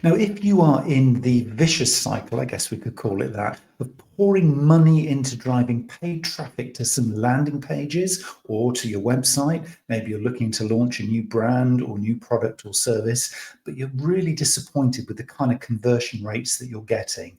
Now, if you are in the vicious cycle, I guess we could call it that, of pouring money into driving paid traffic to some landing pages or to your website, maybe you're looking to launch a new brand or new product or service, but you're really disappointed with the kind of conversion rates that you're getting,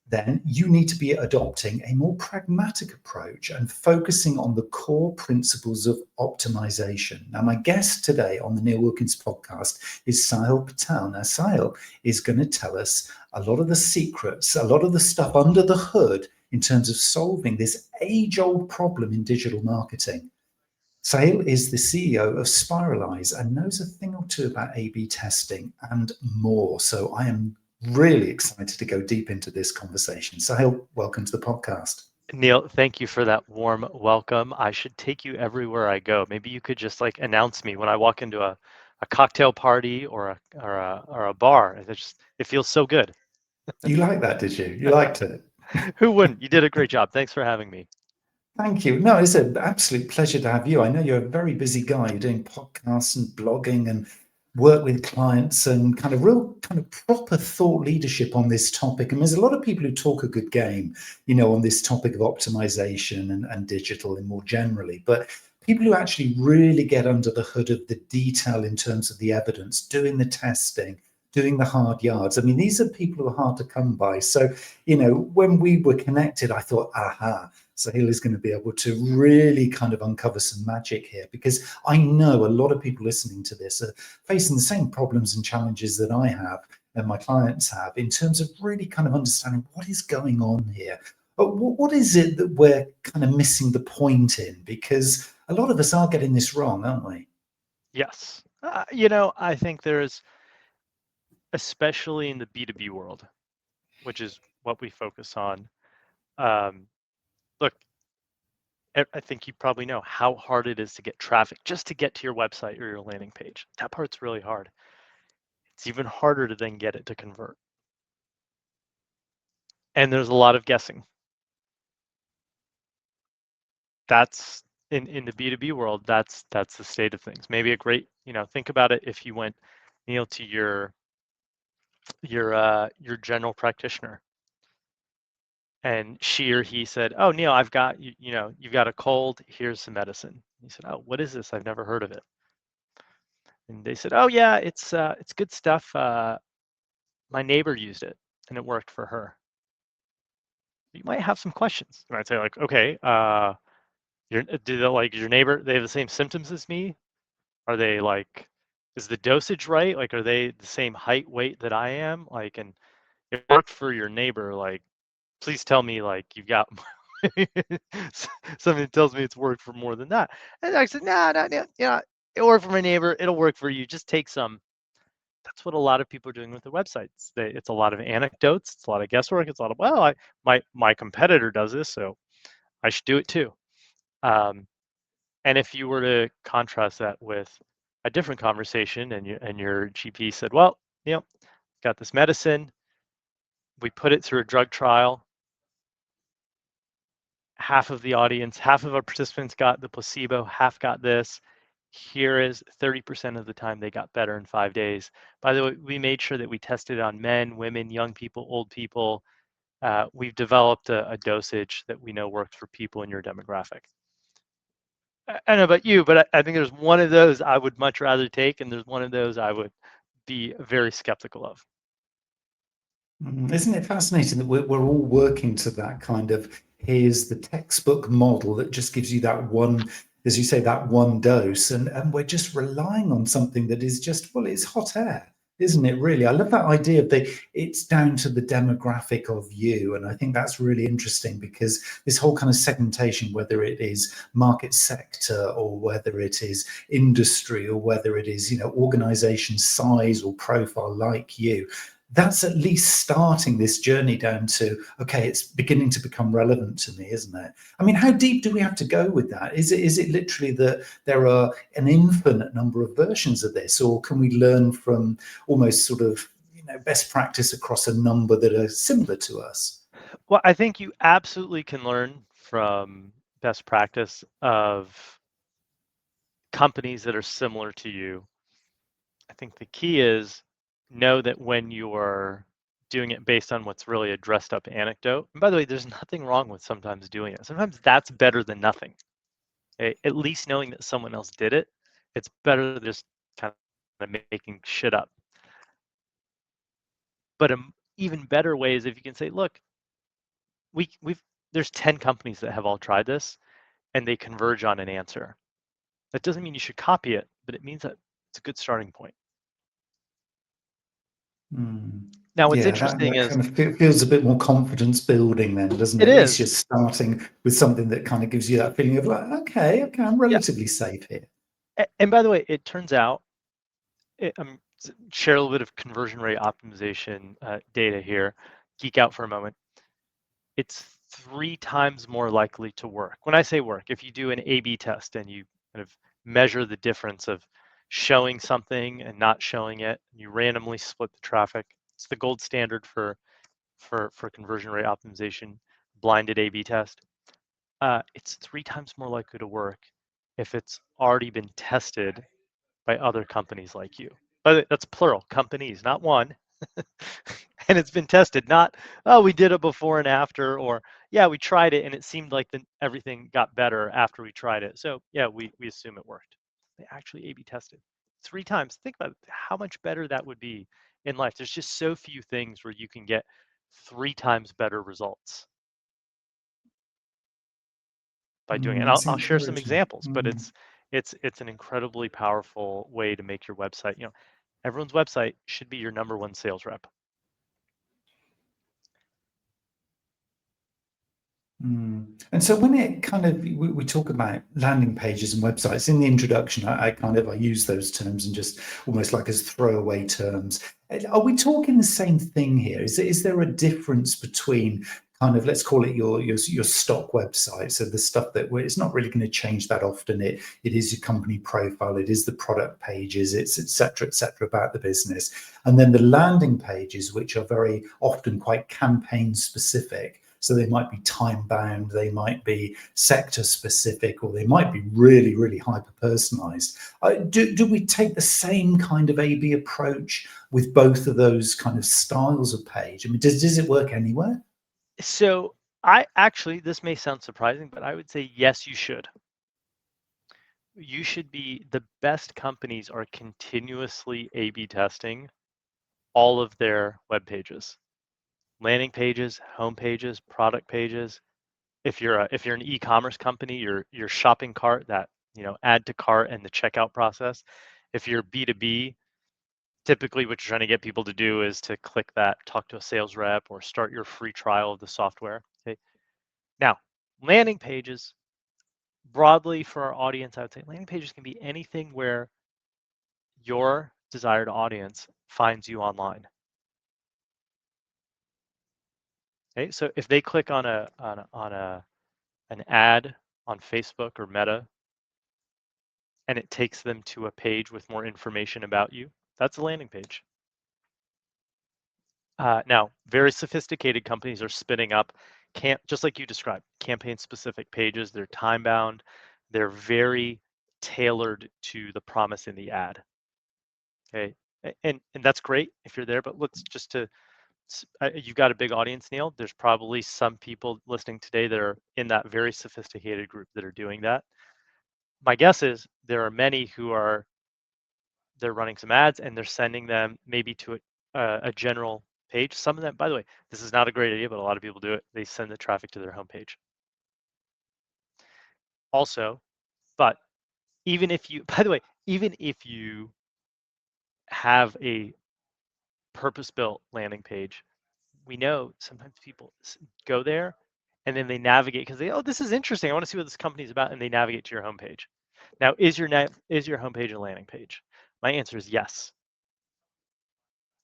then you need to be adopting a more pragmatic approach and focusing on the core principles of optimization. Now, my guest today on the Neil Wilkins podcast is Sahil Patel. Now, Sahil is going to tell us a lot of the secrets, a lot of the stuff under the hood in terms of solving this age-old problem in digital marketing. Sahil is the CEO of Spiralyze and knows a thing or two about A/B testing and more. So I am really excited to go deep into this conversation. Sahil, welcome to the podcast. Neil, thank you for that warm welcome. I should take you everywhere I go. Maybe you could just like announce me when I walk into a cocktail party or a bar. It feels so good. You like that, did you? You liked it? Who wouldn't? You did a great job. Thanks for having me. Thank you. No, it's an absolute pleasure to have you. I know you're a very busy guy. You're doing podcasts and blogging and work with clients and kind of real kind of proper thought leadership on this topic. And there's a lot of people who talk a good game, on this topic of optimization and digital and more generally. But people who actually really get under the hood of the detail in terms of the evidence, doing the testing, doing the hard yards. I mean, these are people who are hard to come by. So, when we were connected, I thought, aha, Sahil is going to be able to really kind of uncover some magic here, because I know a lot of people listening to this are facing the same problems and challenges that I have and my clients have in terms of really kind of understanding what is going on here. But what is it that we're kind of missing the point in? Because a lot of us are getting this wrong, aren't we? Yes. I think there's, especially in the B2B world, which is what we focus on. Look, I think you probably know how hard it is to get traffic just to get to your website or your landing page. That part's really hard. It's even harder to then get it to convert. And there's a lot of guessing. That's in the B2B world, that's the state of things. Maybe a great, think about it if you went, Neil, to your general practitioner and she or he said, "Oh, Neil, I've got you've got a cold, here's some medicine." He said, "Oh, what is this? I've never heard of it." And they said, "Oh yeah, it's good stuff. My neighbor used it and it worked for her." You might have some questions. You might say like, "Okay, do they, like, your neighbor, they have the same symptoms as me? Are they like, is the dosage right? Like, are they the same height, weight that I am? Like, and it worked for your neighbor, like, please tell me like you've got something that tells me it's worked for more than that." And I said, "No, it worked for my neighbor. It'll work for you. Just take some." That's what a lot of people are doing with their websites. It's a lot of anecdotes. It's a lot of guesswork. It's a lot of, well, my competitor does this, so I should do it too. And if you were to contrast that with a different conversation, and your GP said, "Well, got this medicine. We put it through a drug trial. Half of the audience, half of our participants got the placebo, half got this. Here is 30% of the time they got better in 5 days. By the way, we made sure that we tested on men, women, young people, old people. We've developed a dosage that we know works for people in your demographic." I don't know about you, but I think there's one of those I would much rather take, and there's one of those I would be very skeptical of. Isn't it fascinating that we're all working to that kind of, here's the textbook model that just gives you that one, as you say, that one dose, and we're just relying on something that is just, well, it's hot air, isn't it, really? I love that idea of it's down to the demographic of you, and I think that's really interesting, because this whole kind of segmentation, whether it is market sector or whether it is industry or whether it is organization size or profile like you, that's at least starting this journey down to, okay, it's beginning to become relevant to me, isn't it? I mean, how deep do we have to go with that? Is it literally that there are an infinite number of versions of this, or can we learn from almost sort of best practice across a number that are similar to us? Well, I think you absolutely can learn from best practice of companies that are similar to you. I think the key is know that when you're doing it based on what's really a dressed up anecdote, and by the way, there's nothing wrong with sometimes doing it. Sometimes that's better than nothing. Okay? At least knowing that someone else did it, it's better than just kind of making shit up. But an even better way is if you can say, look, there's 10 companies that have all tried this and they converge on an answer. That doesn't mean you should copy it, but it means that it's a good starting point. Now, what's interesting that is kind of feels a bit more confidence building then, doesn't it? it At least is. you're starting with something that kind of gives you that feeling of like, okay, I'm relatively safe here. And by the way, it turns out, share a little bit of conversion rate optimization data here, geek out for a moment. It's 3 times more likely to work. When I say work, if you do an A/B test and you kind of measure the difference of showing something and not showing it, you randomly split the traffic. It's the gold standard for conversion rate optimization, blinded A/B test. It's 3 times more likely to work if it's already been tested by other companies like you. But that's plural, companies, not one. And it's been tested, not, oh, we did it before and after, or yeah, we tried it and it seemed like everything got better after we tried it. So yeah, we assume it worked. They actually A/B tested 3 times. Think about how much better that would be in life. There's just so few things where you can get 3 times better results by doing it. And That's I'll share some encouraging. examples, but it's an incredibly powerful way to make your website. Everyone's website should be your number one sales rep. And so when it kind of, we talk about landing pages and websites in the introduction, I use those terms and just almost like as throwaway terms. Are we talking the same thing here? Is there a difference between kind of, let's call it your stock website, so the stuff that it's not really going to change that often, it is your company profile, it is the product pages, it's et cetera about the business, and then the landing pages, which are very often quite campaign specific. So they might be time bound, they might be sector specific, or they might be really, really hyper personalized. Do we take the same kind of A/B approach with both of those kind of styles of page? I mean, does it work anywhere? So this may sound surprising, but I would say yes, you should. You should be, the best companies are continuously A/B testing all of their web pages, landing pages, home pages, product pages. If you're an e-commerce company, your shopping cart, that add to cart and the checkout process. If you're B2B, typically what you're trying to get people to do is to click that, talk to a sales rep, or start your free trial of the software. Okay. Now, landing pages, broadly for our audience, I would say landing pages can be anything where your desired audience finds you online. Okay, so if they click on an ad on Facebook or Meta, and it takes them to a page with more information about you, that's a landing page. Now, very sophisticated companies are spinning up, just like you described, campaign-specific pages. They're time-bound. They're very tailored to the promise in the ad. Okay, and that's great if you're there. But let's you've got a big audience, Neil. There's probably some people listening today that are in that very sophisticated group that are doing that. My guess is there are many who they're running some ads and they're sending them maybe to a general page. Some of them, by the way, this is not a great idea, but a lot of people do it. They send the traffic to their homepage. Also, but even if you, by the way, even if you have a purpose-built landing page, we know sometimes people go there and then they navigate because this is interesting. I want to see what this company is about, and they navigate to your homepage. Now, is your homepage a landing page? My answer is yes.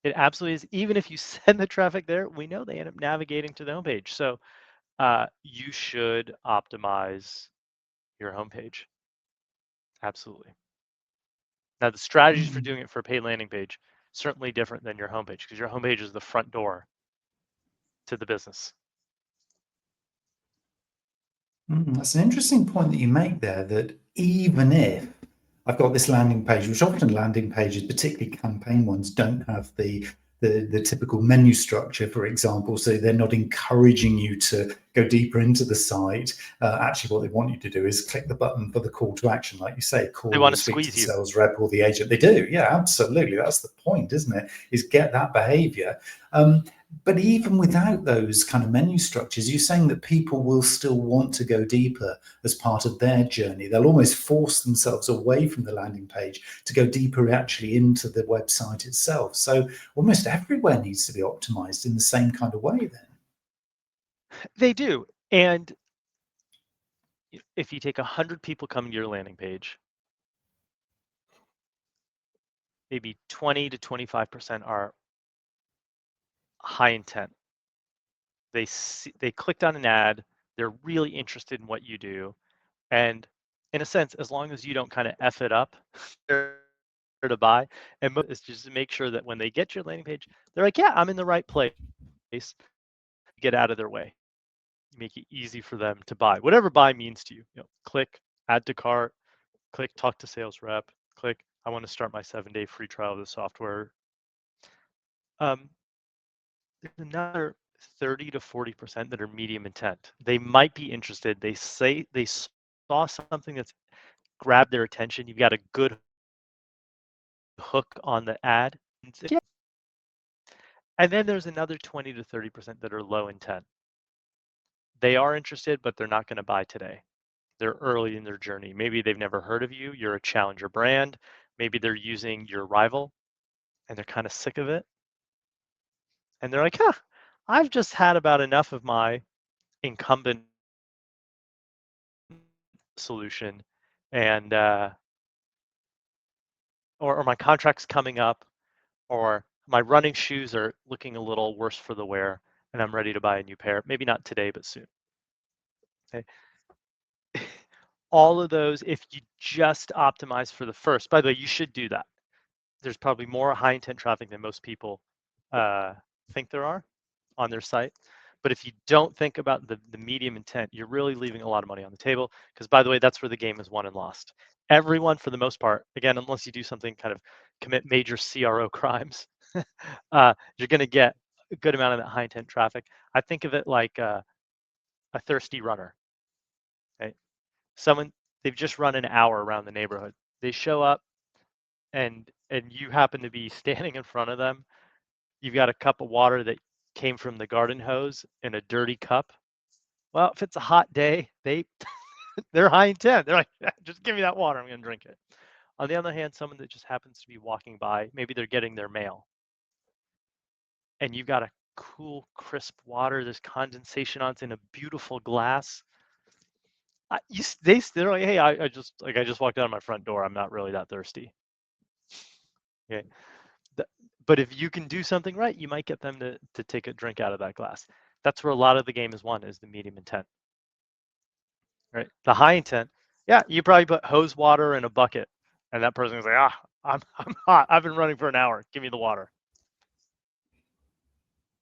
It absolutely is. Even if you send the traffic there, we know they end up navigating to the homepage. So you should optimize your homepage. Absolutely. Now, the strategies for doing it for a paid landing page, certainly different than your homepage, because your homepage is the front door to the business. That's an interesting point that you make there, that even if I've got this landing page, which often landing pages, particularly campaign ones, don't have the typical menu structure, for example, so they're not encouraging you to go deeper into the site. Actually, what they want you to do is click the button for the call to action, like you say, call They want or to speak to squeeze the you. sales rep or the agent. They do, yeah, absolutely. That's the point, isn't it? Is get that behavior. But even without those kind of menu structures, you're saying that people will still want to go deeper as part of their journey. They'll almost force themselves away from the landing page to go deeper actually into the website itself. So almost everywhere needs to be optimized in the same kind of way then. They do. And if you take 100 people coming to your landing page, maybe 20 to 25% are high intent. They clicked on an ad, they're really interested in what you do, and in a sense, as long as you don't kind of F it up, they're to buy. And it's just to make sure that when they get to your landing page, they're like, yeah, I'm in the right place. Get out of their way. Make it easy for them to buy, whatever buy means to you. Click add to cart, click talk to sales rep, click I want to start my 7-day free trial of the software. There's another 30 to 40% that are medium intent. They might be interested. They say they saw something that's grabbed their attention. You've got a good hook on the ad. Yeah. And then there's another 20 to 30% that are low intent. They are interested, but they're not going to buy today. They're early in their journey. Maybe they've never heard of you. You're a challenger brand. Maybe they're using your rival and they're kind of sick of it. And they're like, I've just had about enough of my incumbent solution, and or my contract's coming up, or my running shoes are looking a little worse for the wear, and I'm ready to buy a new pair. Maybe not today, but soon. Okay. All of those, if you just optimize for the first, by the way, you should do that. There's probably more high intent traffic than most people think there are on their site. But if you don't think about the medium intent, you're really leaving a lot of money on the table. Because by the way, that's where the game is won and lost. Everyone, for the most part, again, unless you do something kind of commit major CRO crimes, you're going to get a good amount of that high intent traffic. I think of it like a thirsty runner. Right? Someone, they've just run an hour around the neighborhood. They show up, and you happen to be standing in front of them. You've got a cup of water that came from the garden hose in a dirty cup. Well, if it's a hot day, they're high intent. They're like, just give me that water. I'm going to drink it. On the other hand, someone that just happens to be walking by, maybe they're getting their mail, and you've got a cool, crisp water. There's condensation on it in a beautiful glass. They're like, hey, I just walked out of my front door. I'm not really that thirsty. Okay. But if you can do something right, you might get them to take a drink out of that glass. That's where a lot of the game is won, is the medium intent. Right? The high intent, yeah, you probably put hose water in a bucket, and that person's like, I'm hot. I've been running for an hour. Give me the water.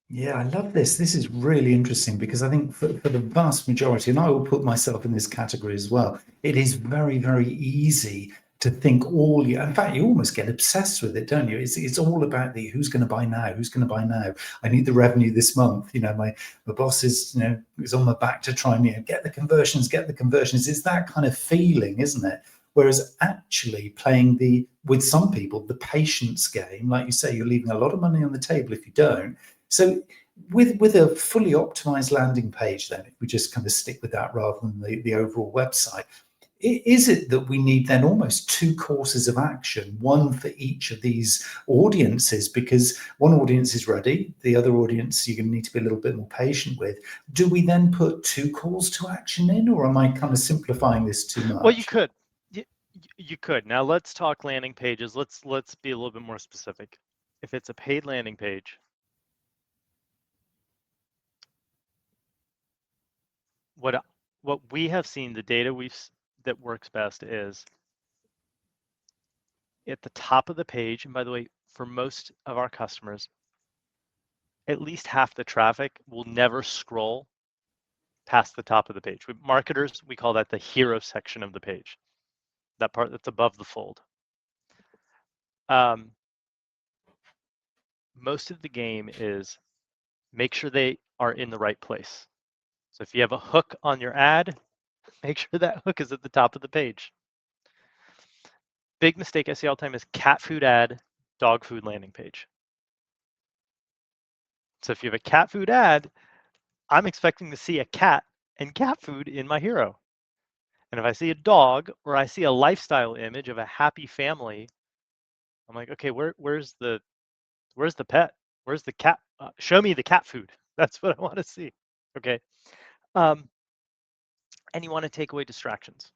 Yeah, I love this. This is really interesting because I think for the vast majority, and I will put myself in this category as well, it is very, very easy to think in fact, you almost get obsessed with it, don't you? It's all about the who's going to buy now, who's going to buy now. I need the revenue this month. My boss is, is on my back to try and get the conversions, get the conversions. It's that kind of feeling, isn't it? Whereas actually playing with some people, the patience game, like you say, you're leaving a lot of money on the table if you don't. So with a fully optimized landing page, then, if we just kind of stick with that rather than the overall website, is it that we need then almost two courses of action, one for each of these audiences? Because one audience is ready, the other audience you're going to need to be a little bit more patient with. Do we then put two calls to action in, or am I kind of simplifying this too much? Well, you could. You could. Now let's talk landing pages. Let's be a little bit more specific. If it's a paid landing page, what we have seen, the data that works best is at the top of the page. And by the way, for most of our customers, at least half the traffic will never scroll past the top of the page. With marketers, we call that the hero section of the page. that part that's above the fold. Most of the game is make sure they are in the right place. So if you have a hook on your ad, make sure that hook is at the top of the page. Big mistake I see all the time is cat food ad, dog food landing page. So if you have a cat food ad, I'm expecting to see a cat and cat food in my hero. And if I see a dog or I see a lifestyle image of a happy family, I'm like, okay, where's the pet? Where's the cat? Show me the cat food. That's what I want to see. Okay. And you want to take away distractions.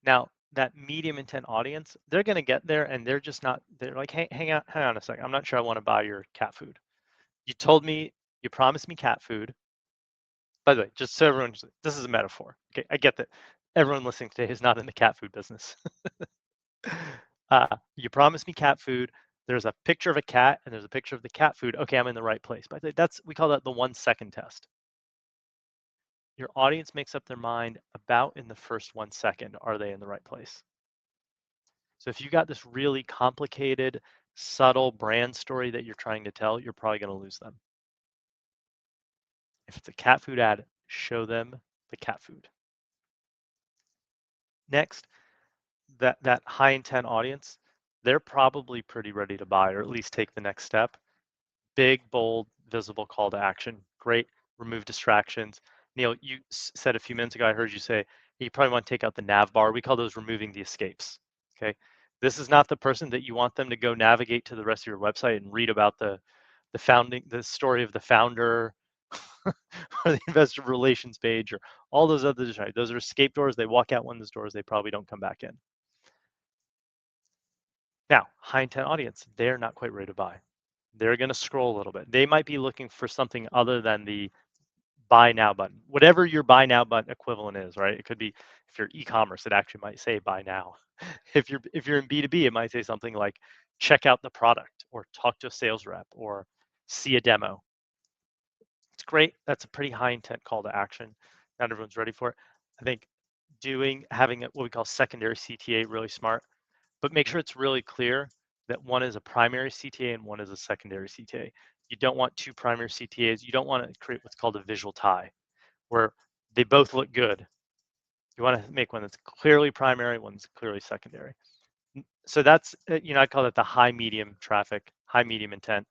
Now, that medium intent audience, they're going to get there and they're just not, they're like, hey, hang on a second. I'm not sure I want to buy your cat food. You told me, you promised me cat food. By the way, just so everyone, this is a metaphor. Okay, I get that everyone listening today is not in the cat food business. You promised me cat food. There's a picture of a cat and there's a picture of the cat food. Okay, I'm in the right place. But we call that the 1 second test. Your audience makes up their mind about in the first 1 second, are they in the right place? So if you got this really complicated, subtle brand story that you're trying to tell, you're probably going to lose them. If it's a cat food ad, show them the cat food. Next, that high intent audience, they're probably pretty ready to buy or at least take the next step. Big, bold, visible call to action. Great. Remove distractions. Neil, you said a few minutes ago, I heard you say you probably want to take out the nav bar. We call those removing the escapes. Okay. This is not the person that you want them to go navigate to the rest of your website and read about the story of the founder or the investor relations page or all those other distractions. Those are escape doors. They walk out one of those doors. They probably don't come back in. Now, high intent audience, they're not quite ready to buy. They're going to scroll a little bit. They might be looking for something other than the buy now button, whatever your buy now button equivalent is, right? It could be, if you're e-commerce, it actually might say buy now. If you're in B2B, it might say something like check out the product or talk to a sales rep or see a demo. It's great. That's a pretty high intent call to action. Not everyone's ready for it. I think having what we call secondary CTA really smart, but make sure it's really clear that one is a primary CTA and one is a secondary CTA. You don't want two primary CTAs. You don't want to create what's called a visual tie, where they both look good. You want to make one that's clearly primary, one that's clearly secondary. So that's, I call that the high medium traffic, high medium intent.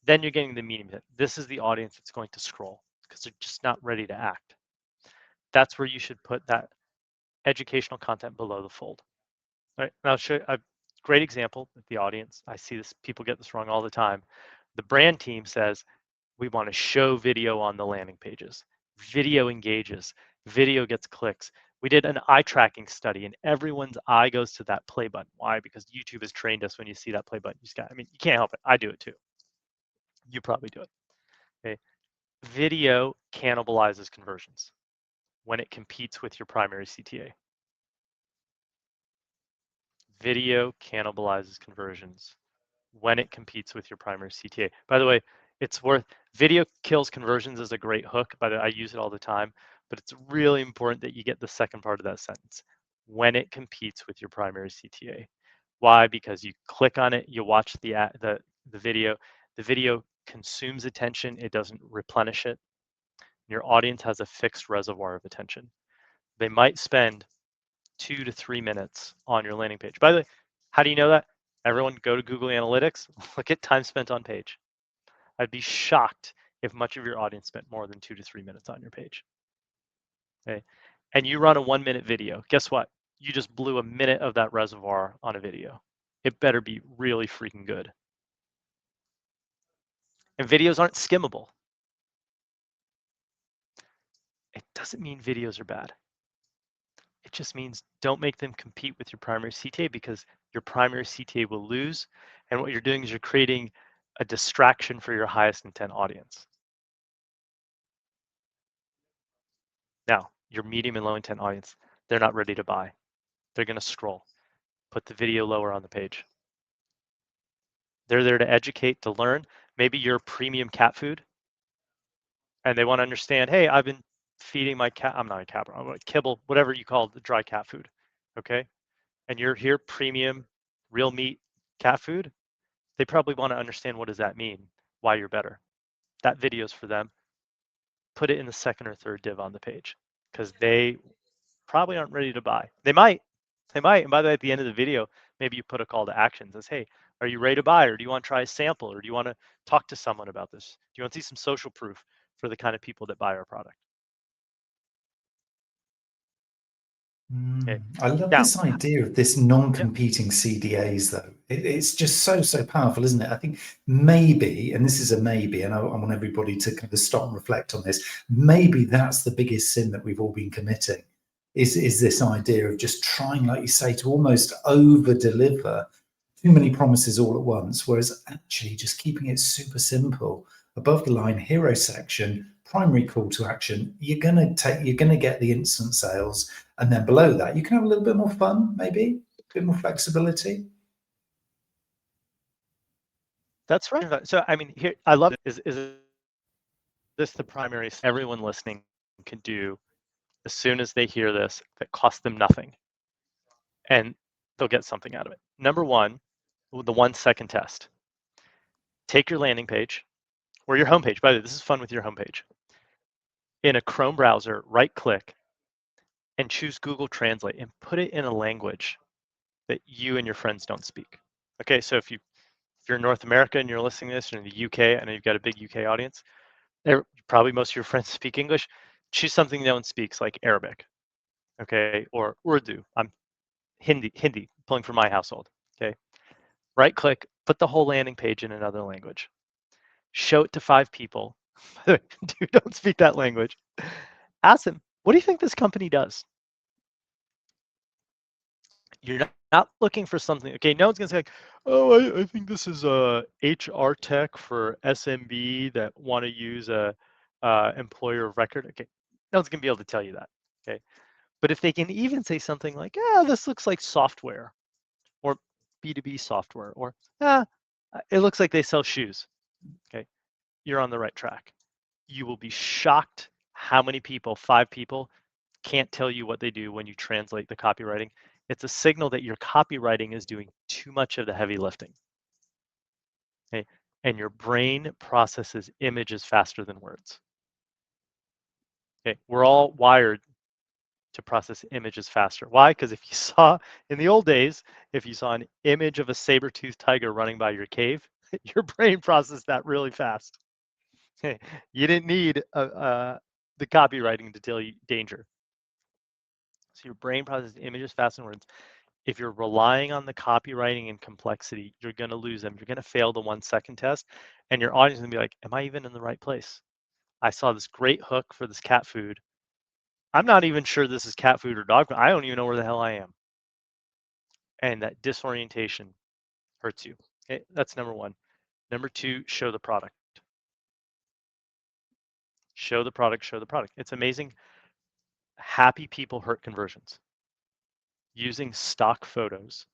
Then you're getting the medium intent. This is the audience that's going to scroll because they're just not ready to act. That's where you should put that educational content below the fold. All right, and I'll show you a great example with the audience. I see this, people get this wrong all the time. The brand team says, we want to show video on the landing pages. Video engages, video gets clicks. We did an eye tracking study and everyone's eye goes to that play button. Why? Because YouTube has trained us when you see that play button. You can't help it. I do it too. You probably do it. Okay. Video cannibalizes conversions when it competes with your primary CTA. Video cannibalizes conversions when it competes with your primary CTA. By the way, video kills conversions is a great hook, but I use it all the time, but it's really important that you get the second part of that sentence, when it competes with your primary CTA. Why? Because you click on it, you watch the video, the video consumes attention, it doesn't replenish it. Your audience has a fixed reservoir of attention. They might spend 2 to 3 minutes on your landing page. By the way, how do you know that? Everyone go to Google Analytics, look at time spent on page. I'd be shocked if much of your audience spent more than 2 to 3 minutes on your page. Okay. And you run a 1-minute video. Guess what? You just blew a minute of that reservoir on a video. It better be really freaking good. And videos aren't skimmable. It doesn't mean videos are bad. It just means don't make them compete with your primary CTA because your primary CTA will lose. And what you're doing is you're creating a distraction for your highest intent audience. Now, your medium and low intent audience, they're not ready to buy. They're going to scroll. Put the video lower on the page. They're there to educate, to learn. Maybe you're premium cat food and they want to understand, hey, I've been feeding my cat, I'm not a cat, I'm a kibble, whatever you call the dry cat food, okay? and you're here premium, real meat, cat food, they probably want to understand what does that mean, why you're better. That video's for them. Put it in the second or third div on the page because they probably aren't ready to buy. They might. And by the way, at the end of the video, maybe you put a call to action that says, hey, are you ready to buy, or do you want to try a sample, or do you want to talk to someone about this? Do you want to see some social proof for the kind of people that buy our product? Okay. I love Now, this idea of this non-competing CDAs, though. It's just so powerful, isn't it? I think maybe, and this is a maybe, and I want everybody to kind of stop and reflect on this. Maybe that's the biggest sin that we've all been committing, is this idea of just trying, like you say, to almost over-deliver too many promises all at once, whereas actually just keeping it super simple. Above the line, hero section, primary call to action, you're gonna get the instant sales. And then below that, you can have a little bit more fun, maybe a bit more flexibility. that's right. So, I mean, here, I love it. Is this the primary everyone listening can do as soon as they hear this that costs them nothing? And they'll get something out of it. Number one, the 1 second test. Take your landing page or your homepage. By the way, this is fun with your homepage. In a Chrome browser, right click and choose Google Translate and put it in a language that you and your friends don't speak. Okay, so if you're in North America and you're listening to this, or in the UK, I know you've got a big UK audience, probably most of your friends speak English. Choose something no one speaks, like Arabic, okay, or Urdu. I'm Hindi, pulling from my household, okay. Right click, put the whole landing page in another language. Show it to 5 people who don't speak that language. Ask them, what do you think this company does? You're not looking for something. Okay, no one's gonna say, like, oh, I think this is a HR tech for SMB that want to use a employer of record. Okay, no one's gonna be able to tell you that. Okay, but if they can even say something like, this looks like software, or B2B software, or it looks like they sell shoes. Okay, you're on the right track. You will be shocked how many people, 5 people, can't tell you what they do when you translate the copywriting. It's a signal that your copywriting is doing too much of the heavy lifting. Okay? And your brain processes images faster than words. Okay, we're all wired to process images faster. Why? Because if you saw, in the old days, if you saw an image of a saber-toothed tiger running by your cave, your brain processed that really fast. Okay? You didn't need the copywriting to tell you danger. So your brain processes images faster than words. If you're relying on the copywriting and complexity, you're going to lose them. You're going to fail the 1 second test, and your audience is going to be like, am I even in the right place? I saw this great hook for this cat food. I'm not even sure this is cat food or dog food. I don't even know where the hell I am. And that disorientation hurts you. Okay, that's number 1. Number 2, show the product. Show the product, show the product. It's amazing. Happy people hurt conversions. Using stock photos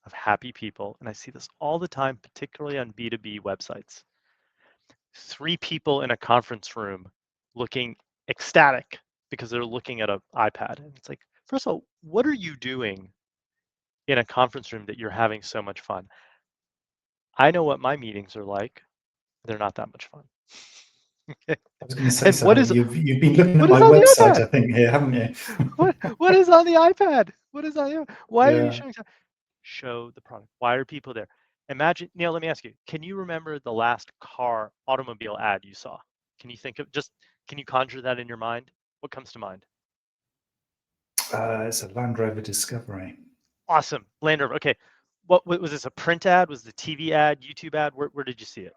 of happy people, and I see this all the time, particularly on B2B websites. 3 people in a conference room looking ecstatic because they're looking at an iPad. And it's like, first of all, what are you doing in a conference room that you're having so much fun? I know what my meetings are like. They're not that much fun. I was going to say, And what Sahil, is you've been looking at what is my on the website, iPad? I think, here, haven't you? What is on the iPad? What is on the iPad? Why are you Yeah. showing? Show the product. Why are people there? Imagine, Neil, let me ask you, can you remember the last automobile ad you saw? Can you think of can you conjure that in your mind? What comes to mind? It's a Land Rover Discovery. Awesome. Land Rover. Okay. What was this, a print ad? Was the TV ad, YouTube ad? Where did you see it?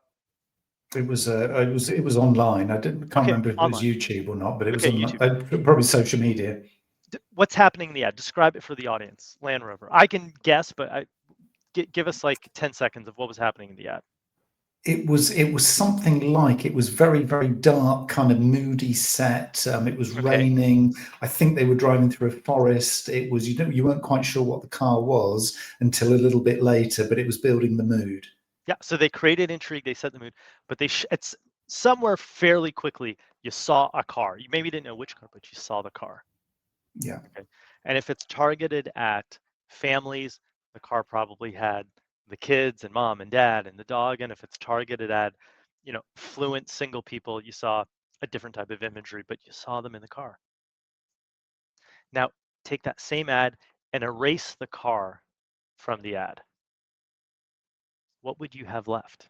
It was online. Can't Okay, remember if it was online. YouTube or not, but it was Okay, on YouTube. probably social media. What's happening in the ad? Describe it for the audience. Land Rover. I can guess, but give us like 10 seconds of what was happening in the ad. It was something like, it was very dark, kind of moody set. It was Okay. raining. I think they were driving through a forest. It was, you weren't quite sure what the car was until a little bit later, but it was building the mood. Yeah, so they created intrigue, they set the mood, but it's somewhere fairly quickly you saw a car. You maybe didn't know which car, but you saw the car. Yeah. Okay. And if it's targeted at families. The car probably had the kids and mom and dad and the dog. And if it's Target, it had, fluent single people. You saw a different type of imagery, but you saw them in the car. Now, take that same ad and erase the car from the ad. What would you have left?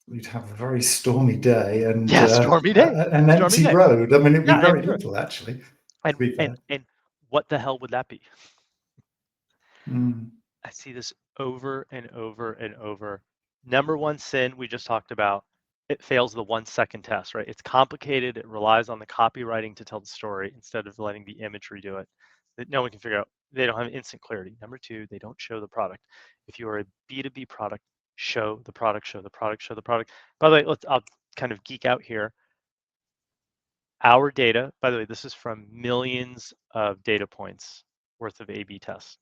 We'd have a very stormy day and Stormy day. an Stormy empty day. road. I mean, it'd be Yeah, very empty road. little, actually, to And be fair. and what the hell would that be? Mm. I see this over and over and over. Number one sin we just talked about, it fails the 1 second test, right? It's complicated. It relies on the copywriting to tell the story instead of letting the imagery do it. That no one can figure out. They don't have instant clarity. Number two, they don't show the product. If you are a B2B product, show the product, show the product, show the product. By the way, I'll kind of geek out here. Our data, by the way, this is from millions of data points worth of A/B tests.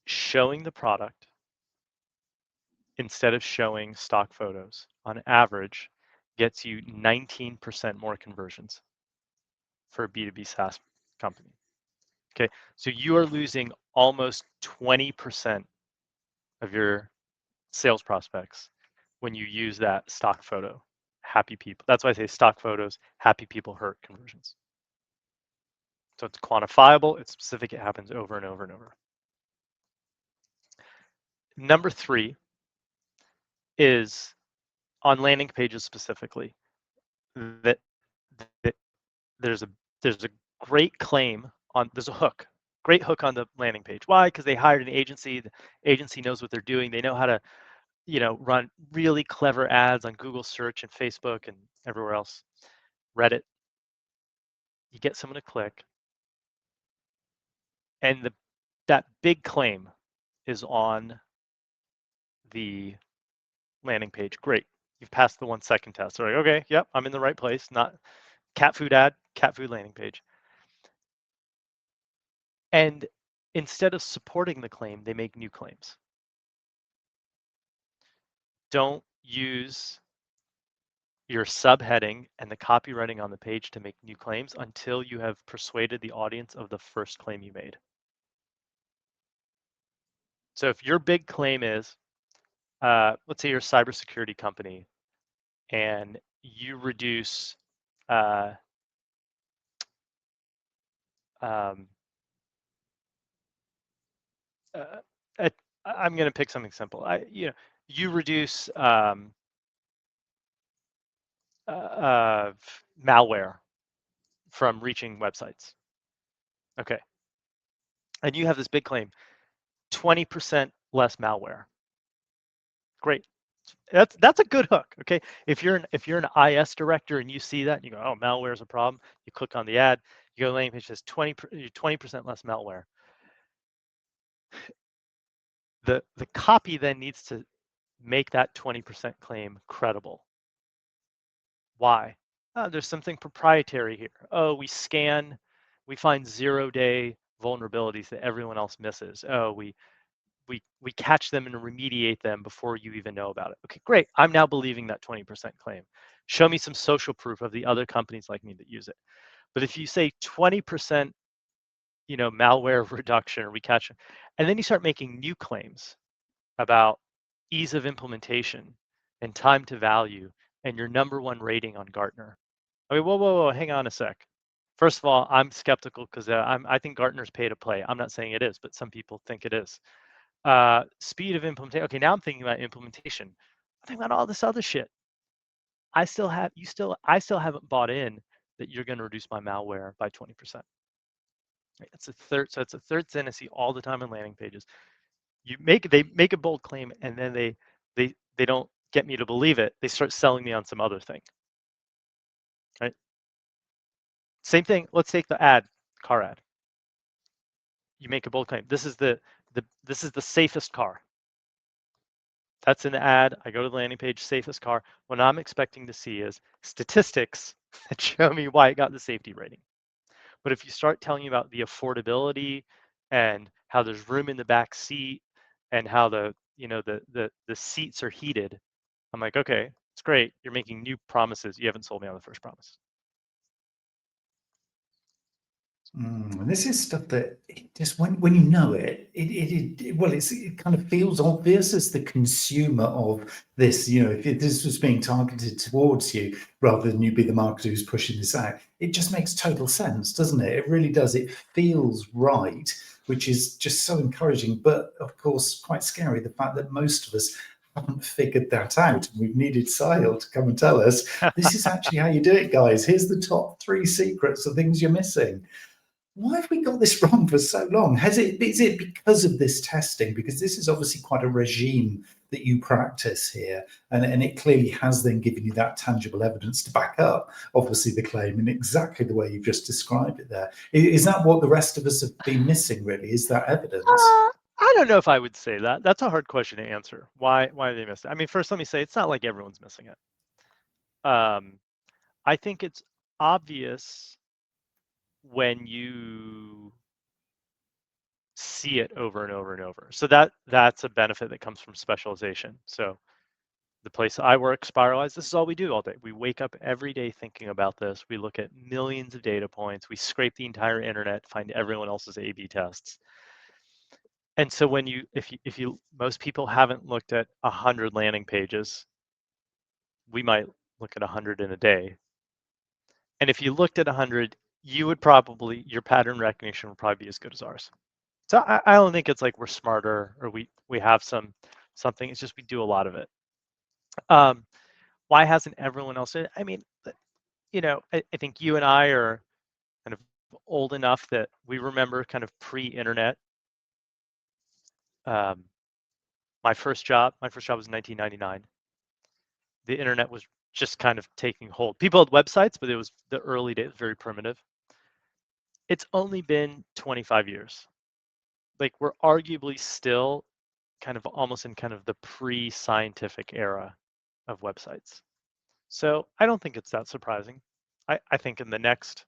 Showing the product instead of showing stock photos on average gets you 19% more conversions for a B2B SaaS company. Okay, so you are losing almost 20% of your sales prospects when you use that stock photo. Happy people. That's why I say stock photos, happy people hurt conversions. So it's quantifiable, it's specific, it happens over and over and over. Number three is on landing pages specifically, that there's a great claim on, there's a hook, great hook on the landing page. Why? Because they hired an agency. The agency knows what they're doing. They know how to, run really clever ads on Google search and Facebook and everywhere else, Reddit. You get someone to click, and that big claim is on the landing page. Great. You've passed the 1 second test. So like, okay, yep, I'm in the right place. Not cat food ad, cat food landing page. And instead of supporting the claim, they make new claims. Don't use your subheading and the copywriting on the page to make new claims until you have persuaded the audience of the first claim you made. So if your big claim is, let's say you're a cybersecurity company and you reduce um, I'm going to pick something simple. You reduce malware from reaching websites. Okay, and you have this big claim: 20% less malware. Great. That's a good hook. Okay, if you're an IS director and you see that and you go, oh, malware is a problem, you click on the ad, you go to the landing page, says 20% less malware. The copy then needs to make that 20% claim credible. Why? Oh, there's something proprietary here. Oh, we find 0-day vulnerabilities that everyone else misses. Oh, we catch them and remediate them before you even know about it. Okay, great. I'm now believing that 20% claim. Show me some social proof of the other companies like me that use it. But if you say 20%, malware reduction, or we catch, and then you start making new claims about ease of implementation and time to value and your number one rating on Gartner. I mean, whoa, hang on a sec. First of all, I'm skeptical because I think Gartner's pay to play. I'm not saying it is, but some people think it is. Speed of implementation. Okay, now I'm thinking about implementation. I'm thinking about all this other shit. I still haven't bought in that you're going to reduce my malware by 20%. Right? It's a third sin I see all the time on landing pages. They make a bold claim and then they don't get me to believe it. They start selling me on some other thing. Right? Same thing. Let's take the ad, car ad. You make a bold claim. This is the safest car. That's an ad. I go to the landing page, safest car. What I'm expecting to see is statistics that show me why it got the safety rating. But if you start telling me about the affordability and how there's room in the back seat and how the seats are heated, I'm like, okay, it's great. You're making new promises. You haven't sold me on the first promise. And this is stuff that just when you know it kind of feels obvious as the consumer of this. You know, if this was being targeted towards you rather than you be the marketer who's pushing this out, it just makes total sense, doesn't it? It really does. It feels right, which is just so encouraging, but of course quite scary. The fact that most of us haven't figured that out. We've needed Sahil to come and tell us this is actually how you do it, guys. Here's the top 3 secrets of things you're missing. Why have we got this wrong for so long? Is it because of this testing? Because this is obviously quite a regime that you practice here, and it clearly has then given you that tangible evidence to back up, obviously, the claim in exactly the way you've just described it there. Is that what the rest of us have been missing, really? Is that evidence? I don't know if I would say that. That's a hard question to answer. Why they missed it? I mean, first, let me say it's not like everyone's missing it. I think it's obvious when you see it over and over and over. So that's a benefit that comes from specialization. So the place I work, Spiralyze, this is all we do all day. We wake up every day thinking about this. We look at millions of data points. We scrape the entire internet, find everyone else's A/B tests. And so when if you most people haven't looked at 100 landing pages, we might look at 100 in a day. And if you looked at 100, you would probably, your pattern recognition would probably be as good as ours. So I don't think it's like we're smarter or we have something. It's just we do a lot of it. Why hasn't everyone else? I mean, you know, I think you and I are kind of old enough that we remember kind of pre-internet. My first job was in 1999. The internet was just kind of taking hold. People had websites, but it was the early days, very primitive. It's only been 25 years. Like we're arguably still kind of almost in kind of the pre-scientific era of websites. So I don't think it's that surprising. I think in the next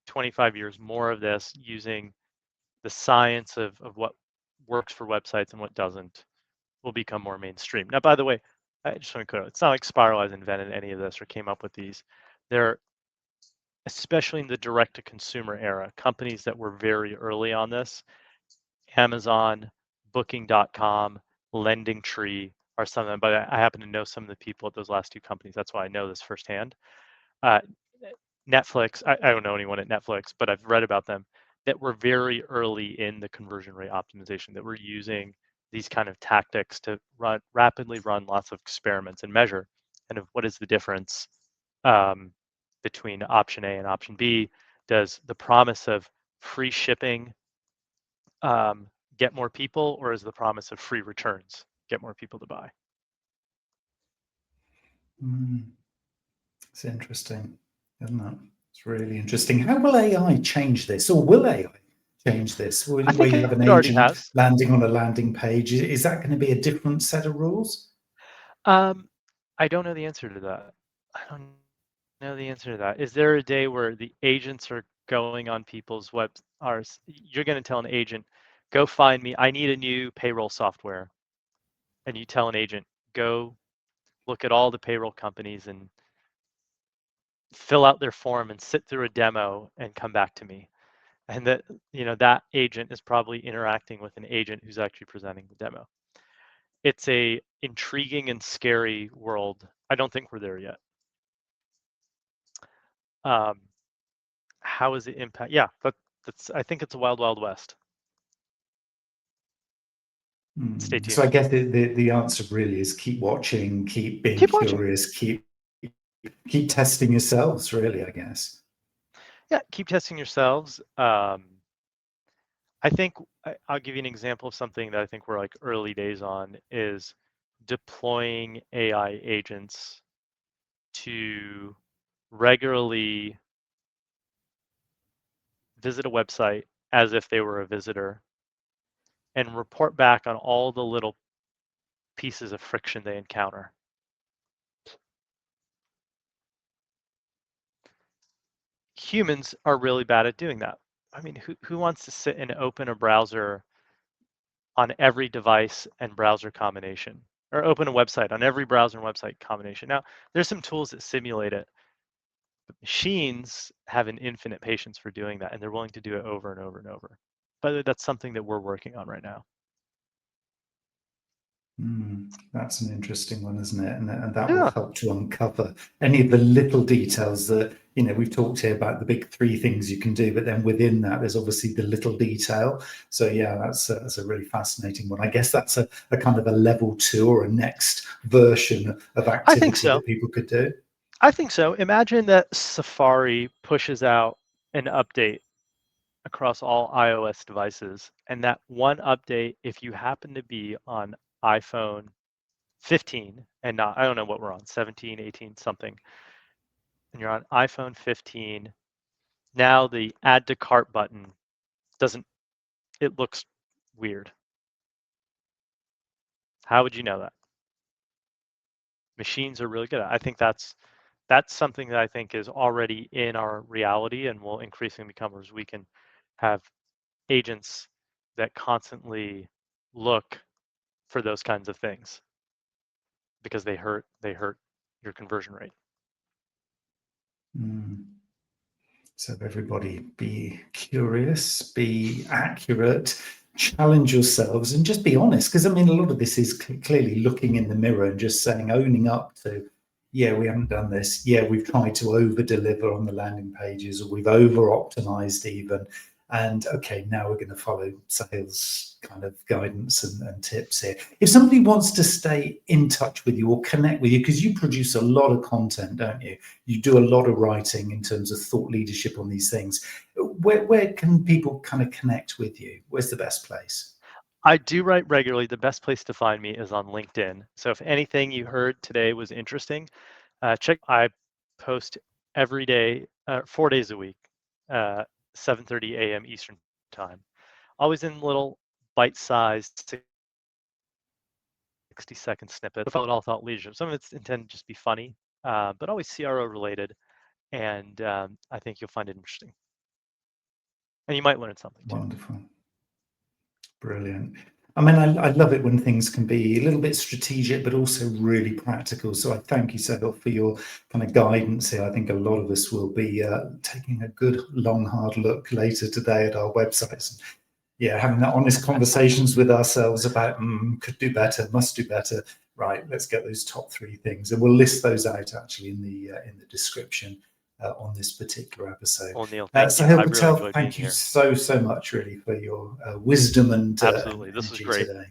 25 years, more of this using the science of what works for websites and what doesn't will become more mainstream. Now, by the way, I just want to clear, it's not like Spiralyze invented any of this or came up with these. They're, especially in the direct-to-consumer era, companies that were very early on this, Amazon, Booking.com, LendingTree are some of them, but I happen to know some of the people at those last two companies. That's why I know this firsthand. Netflix, I don't know anyone at Netflix, but I've read about them that were very early in the conversion rate optimization, that were using these kind of tactics to rapidly run lots of experiments and measure kind of what is the difference between option A and option B. Does the promise of free shipping get more people, or is the promise of free returns get more people to buy? It's interesting, isn't it? It's really interesting. How will AI change this, or will AI change this? I Where think you have an it already agent has. landing on a landing page, is that going to be a different set of rules? I don't know the answer to that. I don't know the answer to that. Is there a day where the agents are going on people's you're going to tell an agent, go find me, I need a new payroll software. And you tell an agent, go look at all the payroll companies and fill out their form and sit through a demo and come back to me. And that, you know, that agent is probably interacting with an agent who's actually presenting the demo. It's a intriguing and scary world. I don't think we're there yet. How is it impact? Yeah, that's. I think it's a wild, wild west. Stay So I tuned. guess the answer really is keep watching, keep being Keep watching. curious, keep testing yourselves, really, I guess. Yeah, keep testing yourselves. I think I'll give you an example of something that I think we're like early days on is deploying AI agents to regularly visit a website as if they were a visitor and report back on all the little pieces of friction they encounter. Humans are really bad at doing that. I mean, who wants to sit and open a browser on every device and browser combination, or open a website on every browser and website combination? Now, there's some tools that simulate it, But machines have an infinite patience for doing that, and they're willing to do it over and over and over. But that's something that we're working on right now. That's an interesting one, isn't it? And that will Yeah. help to uncover any of the little details that, we've talked here about the big three things you can do, but then within that, there's obviously the little detail. So yeah, that's a really fascinating one. I guess that's a kind of a level 2 or a next version of I think activity so. that people could do. I think so. Imagine that Safari pushes out an update across all iOS devices, and that one update, if you happen to be on iPhone 15 and not, I don't know what we're on, 17, 18, something, and you're on iPhone 15, now the add to cart button it looks weird. How would you know that? Machines are really good at it. I think that's something that I think is already in our reality and will increasingly become as we can have agents that constantly look for those kinds of things because they hurt your conversion rate. So everybody be curious, be accurate, challenge yourselves, and just be honest. Because a lot of this is clearly looking in the mirror and just saying, owning up to, yeah, we haven't done this. Yeah, we've tried to over deliver on the landing pages, or we've over optimized even. And okay, now we're going to follow Sahil's kind of guidance and tips here. If somebody wants to stay in touch with you or connect with you, because you produce a lot of content, don't you? You do a lot of writing in terms of thought leadership on these things. Where can people kind of connect with you? Where's the best place? I do write regularly. The best place to find me is on LinkedIn. So if anything you heard today was interesting, check. I post every day, 4 days a week, 7:30 a.m. Eastern time. Always in little bite-sized 60-second snippets. All thought leadership. Some of it's intended to just be funny, but always CRO related. And I think you'll find it interesting. And you might learn something too. Wonderful. Brilliant. I love it when things can be a little bit strategic, but also really practical. So I thank you, Sahil, for your kind of guidance here. I think a lot of us will be taking a good, long, hard look later today at our websites. Yeah, having that honest conversations with ourselves about could do better, must do better. Right, let's get those top 3 things, and we'll list those out actually in the description on this particular episode. Well, Neil, thank you. Sahil I really Patel, enjoyed thank being you here. so much really for your wisdom and Absolutely, this was energy great. today.